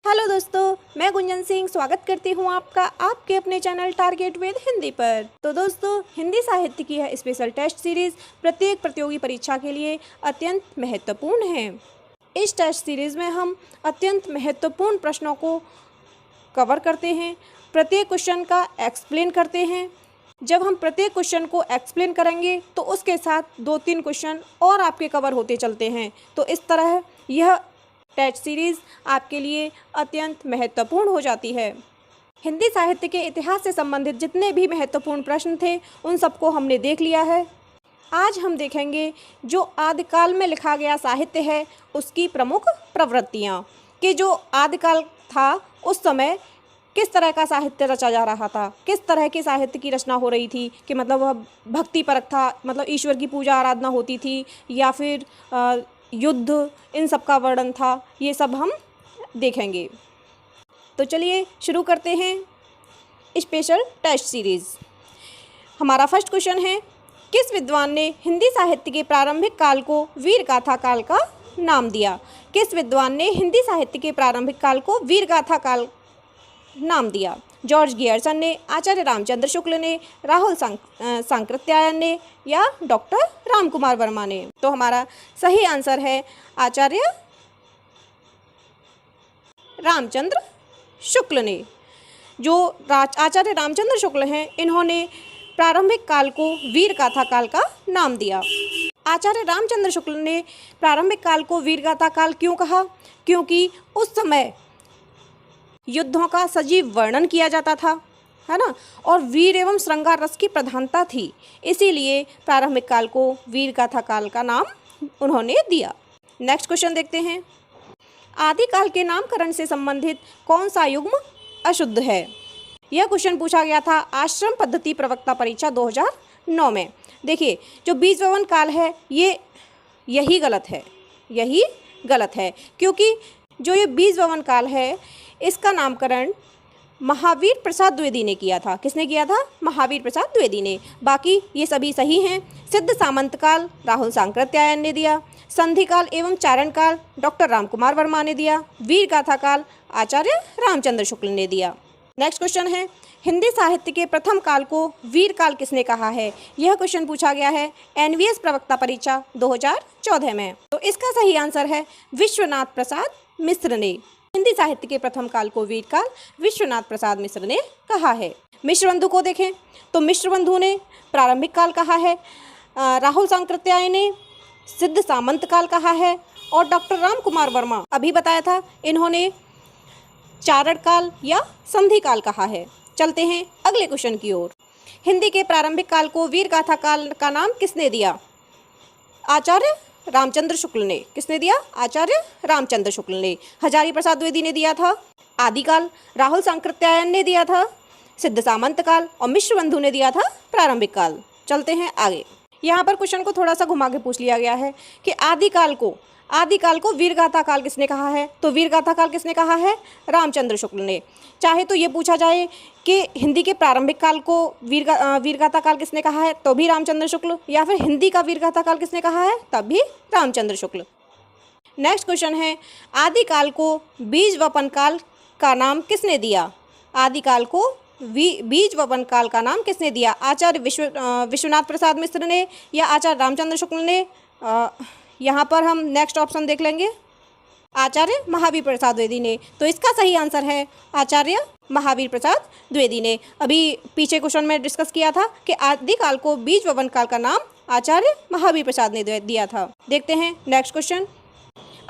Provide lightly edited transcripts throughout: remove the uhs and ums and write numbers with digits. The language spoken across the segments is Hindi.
हेलो दोस्तों, मैं गुंजन सिंह स्वागत करती हूँ आपका आपके अपने चैनल टारगेट विद हिंदी पर। तो दोस्तों, हिंदी साहित्य की यह स्पेशल टेस्ट सीरीज़ प्रत्येक प्रतियोगी परीक्षा के लिए अत्यंत महत्वपूर्ण है। इस टेस्ट सीरीज़ में हम अत्यंत महत्वपूर्ण प्रश्नों को कवर करते हैं, प्रत्येक क्वेश्चन का एक्सप्लेन करते हैं। जब हम प्रत्येक क्वेश्चन को एक्सप्लेन करेंगे तो उसके साथ 2-3 क्वेश्चन और आपके कवर होते चलते हैं। तो इस तरह यह टेस्ट सीरीज़ आपके लिए अत्यंत महत्वपूर्ण हो जाती है। हिंदी साहित्य के इतिहास से संबंधित जितने भी महत्वपूर्ण प्रश्न थे उन सबको हमने देख लिया है। आज हम देखेंगे जो आदिकाल में लिखा गया साहित्य है उसकी प्रमुख प्रवृत्तियाँ, कि जो आदिकाल था उस समय किस तरह का साहित्य रचा जा रहा था, किस तरह के साहित्य की रचना हो रही थी, कि मतलब वह भक्ति परक था, मतलब ईश्वर की पूजा आराधना होती थी, या फिर युद्ध, इन सब का वर्णन था। ये सब हम देखेंगे। तो चलिए शुरू करते हैं स्पेशल टेस्ट सीरीज़। हमारा फर्स्ट क्वेश्चन है, किस विद्वान ने हिंदी साहित्य के प्रारंभिक काल को वीर गाथा काल का नाम दिया? किस विद्वान ने हिंदी साहित्य के प्रारंभिक काल को वीर गाथा काल नाम दिया? जॉर्ज गियर्सन ने, आचार्य रामचंद्र शुक्ल ने, राहुल सांकृत्यायन ने, या डॉक्टर रामकुमार वर्मा ने? तो हमारा सही आंसर है आचार्य रामचंद्र शुक्ल ने। जो आचार्य रामचंद्र शुक्ल हैं, इन्होंने प्रारंभिक काल को वीर गाथा काल का नाम दिया। आचार्य रामचंद्र शुक्ल ने प्रारंभिक काल को वीर गाथा काल क्यों कहा? क्योंकि उस समय युद्धों का सजीव वर्णन किया जाता था, है ना, और वीर एवं श्रृंगार रस की प्रधानता थी, इसीलिए प्रारंभिक काल को वीर गाथा काल का नाम उन्होंने दिया। नेक्स्ट क्वेश्चन देखते हैं, आदिकाल के नामकरण से संबंधित कौन सा युग्म अशुद्ध है? यह क्वेश्चन पूछा गया था आश्रम पद्धति प्रवक्ता परीक्षा 2009 में। देखिए, जो बीज ववन काल है यही गलत है, क्योंकि जो ये बीज ववन काल है इसका नामकरण महावीर प्रसाद द्विवेदी ने किया था। किसने किया था? महावीर प्रसाद द्विवेदी ने। बाकी ये सभी सही हैं। सिद्ध सामंत काल राहुल सांकृत्यायन ने दिया। संधि काल एवं चारण काल डॉक्टर रामकुमार वर्मा ने दिया। वीर गाथा काल आचार्य रामचंद्र शुक्ल ने दिया। नेक्स्ट क्वेश्चन है, हिंदी साहित्य के प्रथम काल को वीर काल किसने कहा है? यह क्वेश्चन पूछा गया है एनवीएस प्रवक्ता परीक्षा 2014 में। तो इसका सही आंसर है विश्वनाथ प्रसाद मिश्र ने। हिंदी साहित्य के प्रथम काल को वीर काल विश्वनाथ प्रसाद मिश्र ने कहा है। मिश्र बंधु को देखें तो मिश्र बंधु ने प्रारंभिक काल कहा है, राहुल सांकृत्यायन ने सिद्ध सामंत काल कहा है, और डॉक्टर रामकुमार वर्मा अभी बताया था इन्होंने चारण काल या संधि काल कहा है। चलते हैं अगले क्वेश्चन की ओर। हिंदी के प्रारंभिक काल को वीर गाथा काल का नाम किसने दिया? आचार्य रामचंद्र शुक्ल ने। किसने दिया? आचार्य रामचंद्र शुक्ल ने। हजारी प्रसाद द्विवेदी ने दिया था आदिकाल, राहुल सांकृत्यायन ने दिया था सिद्ध सामंत काल, और मिश्र बंधु ने दिया था प्रारंभिक काल। चलते हैं आगे। यहाँ पर क्वेश्चन को थोड़ा सा घुमा के पूछ लिया गया है कि आदिकाल को वीर गाथा काल किसने कहा है? तो वीर गाथा काल किसने कहा है? रामचंद्र शुक्ल ने। चाहे तो ये पूछा जाए कि हिंदी के प्रारंभिक काल को वीर गाथा काल किसने कहा है, तो भी रामचंद्र शुक्ल, या फिर हिंदी का वीर गाथा काल किसने कहा है, तब भी रामचंद्र शुक्ल। नेक्स्ट क्वेश्चन है, आदिकाल को बीज वपन काल का नाम किसने दिया? आदिकाल को बीज वपन काल का नाम किसने दिया? आचार्य विश्वनाथ प्रसाद मिश्र ने या आचार्य रामचंद्र शुक्ल ने? यहाँ पर हम नेक्स्ट ऑप्शन देख लेंगे, आचार्य महावीर प्रसाद द्विवेदी ने। तो इसका सही आंसर है आचार्य महावीर प्रसाद द्विवेदी ने। अभी पीछे क्वेश्चन में डिस्कस किया था कि आदिकाल को बीज वपन काल का नाम आचार्य महावीर प्रसाद ने दिया था। देखते हैं नेक्स्ट क्वेश्चन,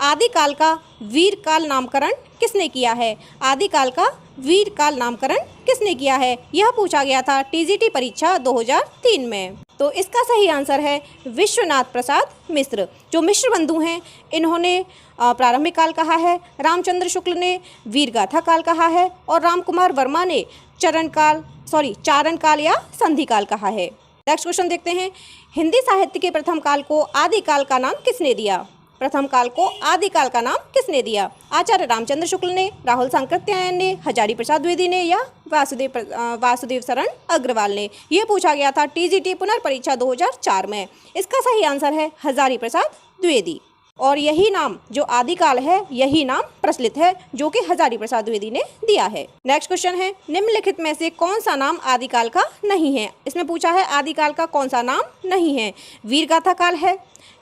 आदिकाल का वीर काल नामकरण किसने किया है? आदिकाल का वीर काल नामकरण किसने किया है? यह पूछा गया था टीजीटी परीक्षा 2003 में। तो इसका सही आंसर है विश्वनाथ प्रसाद मिश्र। जो मिश्र बंधु हैं इन्होंने प्रारंभिक काल कहा है, रामचंद्र शुक्ल ने वीर गाथा काल कहा है, और रामकुमार वर्मा ने चारण काल या संधि काल कहा है। नेक्स्ट क्वेश्चन देखते हैं, हिंदी साहित्य के प्रथम काल को आदिकाल का नाम किसने दिया? प्रथम काल को आदिकाल का नाम किसने दिया? आचार्य रामचंद्र शुक्ल ने, राहुल सांकृत्यायन ने, हजारी प्रसाद द्विवेदी ने, या वासुदेव शरण अग्रवाल ने? यह पूछा गया था टीजीटी पुनर्परीक्षा 2004 में। इसका सही आंसर है हजारी प्रसाद द्विवेदी। और यही नाम जो आदिकाल है, यही नाम प्रचलित है, जो कि हजारी प्रसाद द्विवेदी ने दिया है। नेक्स्ट क्वेश्चन है, निम्नलिखित में से कौन सा नाम आदिकाल का नहीं है। इसमें पूछा है आदिकाल का कौन सा नाम नहीं है। वीरगाथा काल है,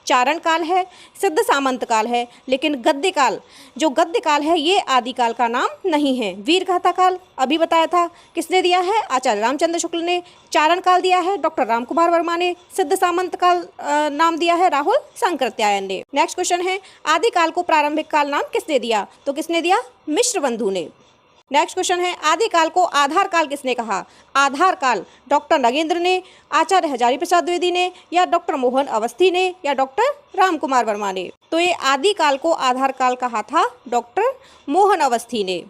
चारण काल है, सिद्ध सामंत काल है, लेकिन गद्य काल, जो गद्य काल है ये आदिकाल का नाम नहीं है। वीरगाथा काल अभी बताया था, किसने दिया है, आचार्य रामचंद्र शुक्ल ने। चारण काल दिया है डॉक्टर रामकुमार वर्मा ने। सिद्ध सामंत काल नाम दिया है राहुल सांकृत्यायन ने। नेक्स्ट क्वेश्चन है, आदिकाल को प्रारंभिक काल नाम किसने दिया, तो किसने दिया, मिश्र बंधु ने। नेक्स्ट क्वेश्चन है, आदिकाल को आधार काल किसने कहा। आधार काल डॉक्टर नगेंद्र ने, आचार्य हजारी प्रसाद द्विवेदी ने, या डॉक्टर मोहन अवस्थी ने, या डॉक्टर रामकुमार वर्मा ने। तो ये आदिकाल को आधार काल कहा था डॉक्टर मोहन अवस्थी ने।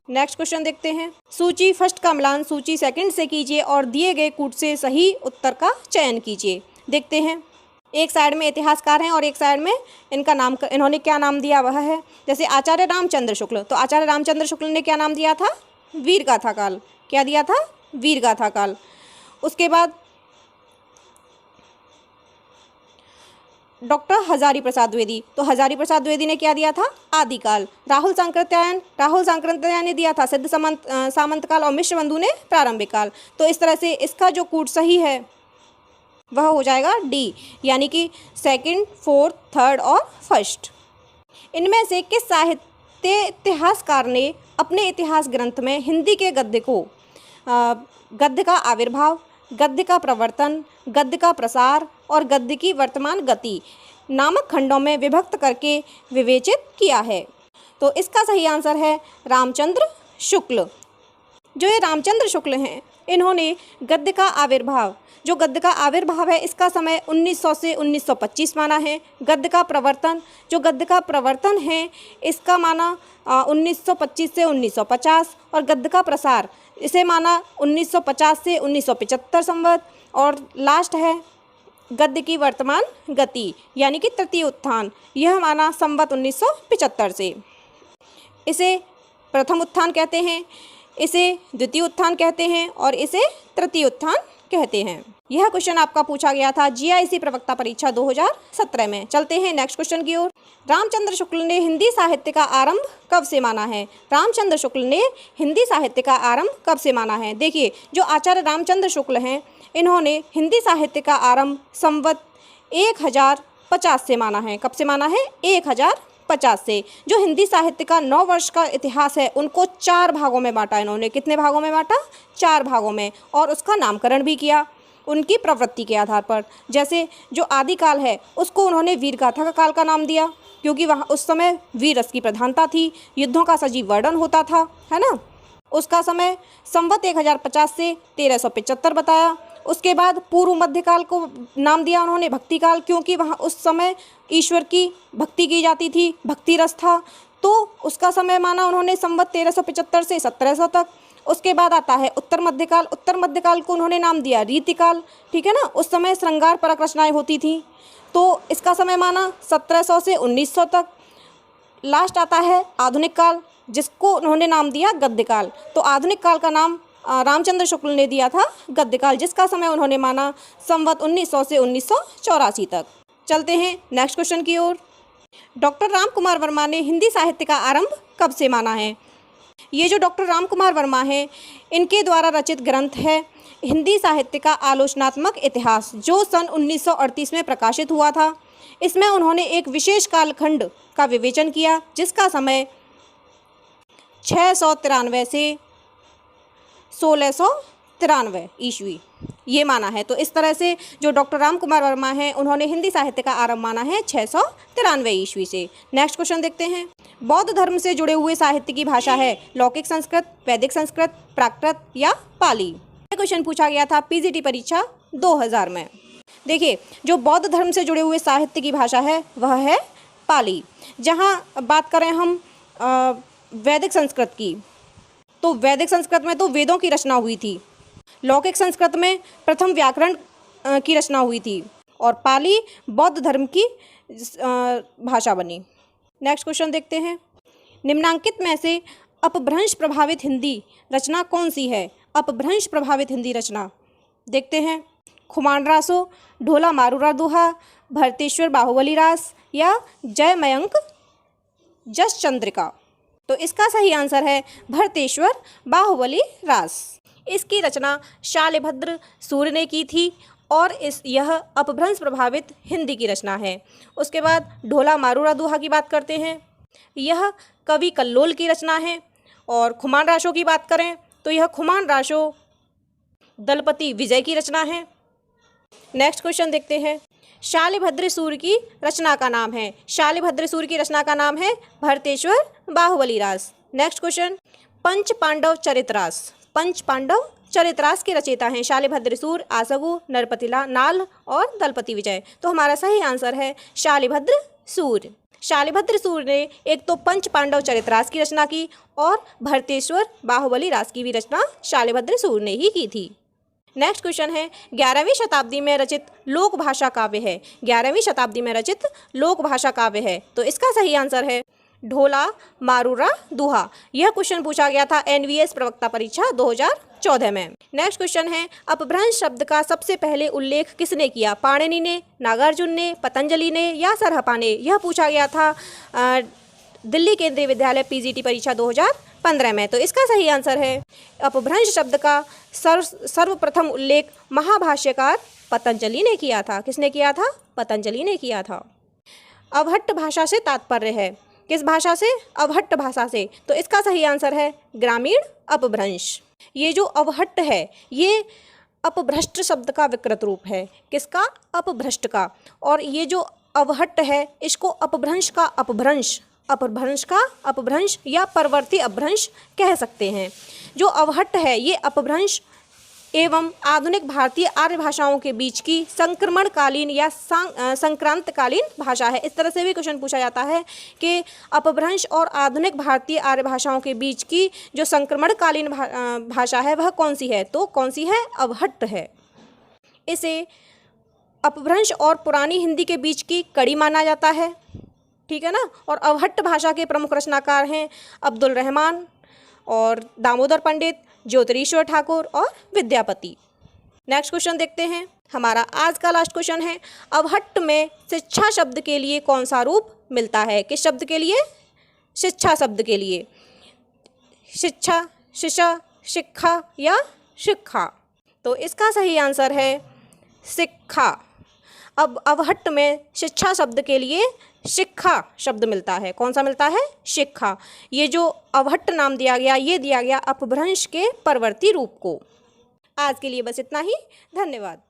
नेक्स्ट क्वेश्चन देखते हैं, सूची फर्स्ट का मिलान सूची सेकंड से कीजिए और दिए गए कूट से सही उत्तर का चयन कीजिए। देखते हैं, एक साइड में इतिहासकार हैं और एक साइड में इनका नाम, इन्होंने क्या नाम दिया वह है, जैसे आचार्य रामचंद्र शुक्ल, तो आचार्य रामचंद्र शुक्ल ने क्या नाम दिया था, वीरगाथा काल। क्या दिया था, वीरगाथा काल। उसके बाद डॉक्टर हजारी प्रसाद द्विवेदी, तो हजारी प्रसाद द्विवेदी ने क्या दिया था, आदिकाल। राहुल सांकृत्यायन ने दिया था सिद्ध सामंत काल और मिश्र बंधु ने प्रारंभिक काल। तो इस तरह से इसका जो कूट सही है वह हो जाएगा डी, यानी कि सेकंड, फोर्थ, थर्ड और फर्स्ट। इनमें से किस साहित्य इतिहासकार ने अपने इतिहास ग्रंथ में हिंदी के गद्य को गद्य का आविर्भाव, गद्य का प्रवर्तन, गद्य का प्रसार और गद्य की वर्तमान गति नामक खंडों में विभक्त करके विवेचित किया है। तो इसका सही आंसर है रामचंद्र शुक्ल। जो ये रामचंद्र शुक्ल हैं, इन्होंने गद्य का आविर्भाव, जो गद्य का आविर्भाव है इसका समय 1900 से 1925 माना है। गद्य का प्रवर्तन, जो गद्य का प्रवर्तन है इसका माना 1925 से 1950, और गद्य का प्रसार इसे माना 1950 से 1975 संवत, और लास्ट है गद्य की वर्तमान गति यानी कि तृतीय उत्थान, यह माना संवत 1975 से। इसे प्रथम उत्थान कहते हैं, इसे द्वितीय उत्थान कहते हैं और इसे तृतीय उत्थान कहते हैं। यह क्वेश्चन आपका पूछा गया था जीआईसी प्रवक्ता परीक्षा 2017 में। चलते हैं नेक्स्ट क्वेश्चन की ओर। रामचंद्र शुक्ल ने हिंदी साहित्य का आरंभ कब से माना है। रामचंद्र शुक्ल ने हिंदी साहित्य का आरंभ कब से माना है। देखिए, जो आचार्य रामचंद्र शुक्ल हैं, इन्होंने हिंदी साहित्य का आरंभ संवत 1050 से माना है। कब से माना है, 1050 से। जो हिंदी साहित्य का 9 वर्ष का इतिहास है उनको 4 भागों में बांटा इन्होंने। कितने भागों में बांटा, 4 भागों में, और उसका नामकरण भी किया उनकी प्रवृत्ति के आधार पर। जैसे जो आदिकाल है उसको उन्होंने वीरगाथा का काल का नाम दिया, क्योंकि वहाँ उस समय वीर रस की प्रधानता थी, युद्धों का सजीव वर्णन होता था, है ना। उसका समय संवत 1050 से 1375 बताया। उसके बाद पूर्व मध्यकाल को नाम दिया उन्होंने भक्तिकाल, क्योंकि वहाँ उस समय ईश्वर की भक्ति की जाती थी, भक्ति रस था, तो उसका समय माना उन्होंने संवत 1375 से 1700 तक। उसके बाद आता है उत्तर मध्यकाल। उत्तर मध्यकाल को उन्होंने नाम दिया रीतिकाल, ठीक है ना। उस समय श्रृंगार परक रचनाएं होती थी, तो इसका समय माना 1700 से 1900 तक। लास्ट आता है आधुनिक काल, जिसको उन्होंने नाम दिया गद्यकाल। तो आधुनिक काल का नाम रामचंद्र शुक्ल ने दिया था गद्यकाल, जिसका समय उन्होंने माना संवत 1900 से 1984 तक। चलते हैं नेक्स्ट क्वेश्चन की ओर। डॉक्टर रामकुमार वर्मा ने हिंदी साहित्य का आरंभ कब से माना है। ये जो डॉक्टर रामकुमार वर्मा हैं, इनके द्वारा रचित ग्रंथ है हिंदी साहित्य का आलोचनात्मक इतिहास, जो सन 1938 में प्रकाशित हुआ था। इसमें उन्होंने एक विशेष कालखंड का विवेचन किया, जिसका समय 693 से 1693 ईस्वी ये माना है। तो इस तरह से जो डॉक्टर रामकुमार वर्मा हैं, उन्होंने हिंदी साहित्य का आरंभ माना है 693 ईस्वी से। नेक्स्ट क्वेश्चन देखते हैं। बौद्ध धर्म से जुड़े हुए साहित्य की भाषा है लौकिक संस्कृत, वैदिक संस्कृत, प्राकृत या पाली। यह क्वेश्चन पूछा गया था पीजीटी परीक्षा 2000 में। देखिए, जो बौद्ध धर्म से जुड़े हुए साहित्य की भाषा है वह है पाली। जहाँ बात करें हम वैदिक संस्कृत की, तो वैदिक संस्कृत में तो वेदों की रचना हुई थी। लौकिक संस्कृत में प्रथम व्याकरण की रचना हुई थी, और पाली बौद्ध धर्म की भाषा बनी। नेक्स्ट क्वेश्चन देखते हैं। निम्नांकित में से अपभ्रंश प्रभावित हिंदी रचना कौन सी है। अपभ्रंश प्रभावित हिंदी रचना देखते हैं खुमान रासो, ढोला मारूरा दोहा, भरतेश्वर बाहुबली रास या जय मयंक जस चंद्रिका। तो इसका सही आंसर है भरतेश्वर बाहुबली रास। इसकी रचना शालिभद्र सूर्य ने की थी और यह अपभ्रंश प्रभावित हिंदी की रचना है। उसके बाद ढोला मारूरा दोहा की बात करते हैं। यह कवि कल्लोल की रचना है। और खुमान रासो की बात करें तो यह खुमान रासो दलपति विजय की रचना है। नेक्स्ट क्वेश्चन देखते हैं। शालिभद्र सूर्य की रचना का नाम है। शालिभद्र सूर्य की रचना का नाम है भरतेश्वर बाहुबली रास। नेक्स्ट क्वेश्चन, पंच पांडव चरितरास। पंच पांडव चरितरास के रचयिता हैं शालिभद्र सूर्य, आसगु, नरपति नाल और दलपति विजय। तो हमारा सही आंसर है शालिभद्र सूर्य। शालिभद्र सूर्य ने एक तो पंच पांडव चरितरास की रचना की और भरतेश्वर बाहुबली रास की भी रचना शालिभद्र सूर्य ने ही की थी। नेक्स्ट क्वेश्चन है, 11वीं शताब्दी में रचित लोक भाषा काव्य है। 11वीं शताब्दी में रचित लोक भाषा काव्य है। तो इसका सही आंसर है ढोला मारूरा दोहा। यह क्वेश्चन पूछा गया था NVS प्रवक्ता परीक्षा 2014 में। नेक्स्ट क्वेश्चन है, अपभ्रंश शब्द का सबसे पहले उल्लेख किसने किया? पाणिनि ने, नागार्जुन ने, पतंजलि ने या सरहपा ने? यह पूछा गया था दिल्ली केंद्रीय विद्यालय PGT परीक्षा 2015 में। तो इसका सही आंसर है अपभ्रंश शब्द का सर्वप्रथम उल्लेख महाभाष्यकार पतंजलि ने किया था। किसने किया था? पतंजलि ने किया था। अवहट्ट भाषा से तात्पर्य है। किस भाषा से? अवहट्ट भाषा से। तो इसका सही आंसर है ग्रामीण अपभ्रंश। ये जो अवहट्ट है ये अपभ्रष्ट शब्द का विकृत रूप है। किसका? अपभ्रष्ट का। और ये जो अवहट्ट है इसको अपभ्रंश का अपभ्रंश, अपभ्रंश का अपभ्रंश या परवर्ती अपभ्रंश कह सकते हैं। जो अवहट्ट है ये अपभ्रंश एवं आधुनिक भारतीय आर्य भाषाओं के बीच की संक्रमणकालीन या संक्रांतकालीन भाषा है। इस तरह से भी क्वेश्चन पूछा जाता है कि अपभ्रंश और आधुनिक भारतीय आर्य भाषाओं के बीच की जो संक्रमणकालीन भाषा है वह कौन सी है? तो कौन सी है? अवहट्ट है। इसे अपभ्रंश और पुरानी हिंदी के बीच की कड़ी माना जाता है। ठीक है ना। और अवहट्ट भाषा के प्रमुख रचनाकार हैं अब्दुल रहमान और दामोदर पंडित, ज्योतिरीश्वर ठाकुर और विद्यापति। नेक्स्ट क्वेश्चन देखते हैं। हमारा आज का लास्ट क्वेश्चन है, अवहट्ट में शिक्षा शब्द के लिए कौन सा रूप मिलता है? किस शब्द के लिए? शिक्षा शब्द के लिए। शिक्षा, शिशा, शिक्षा या शिक्षा। तो इसका सही आंसर है शिक्षा। अब अवहट्ट में शिक्षा शब्द के लिए शिक्षा शब्द मिलता है। कौन सा मिलता है? शिक्षा। ये जो अवहट्ट नाम दिया गया ये दिया गया अपभ्रंश के परवर्ती रूप को। आज के लिए बस इतना ही। धन्यवाद।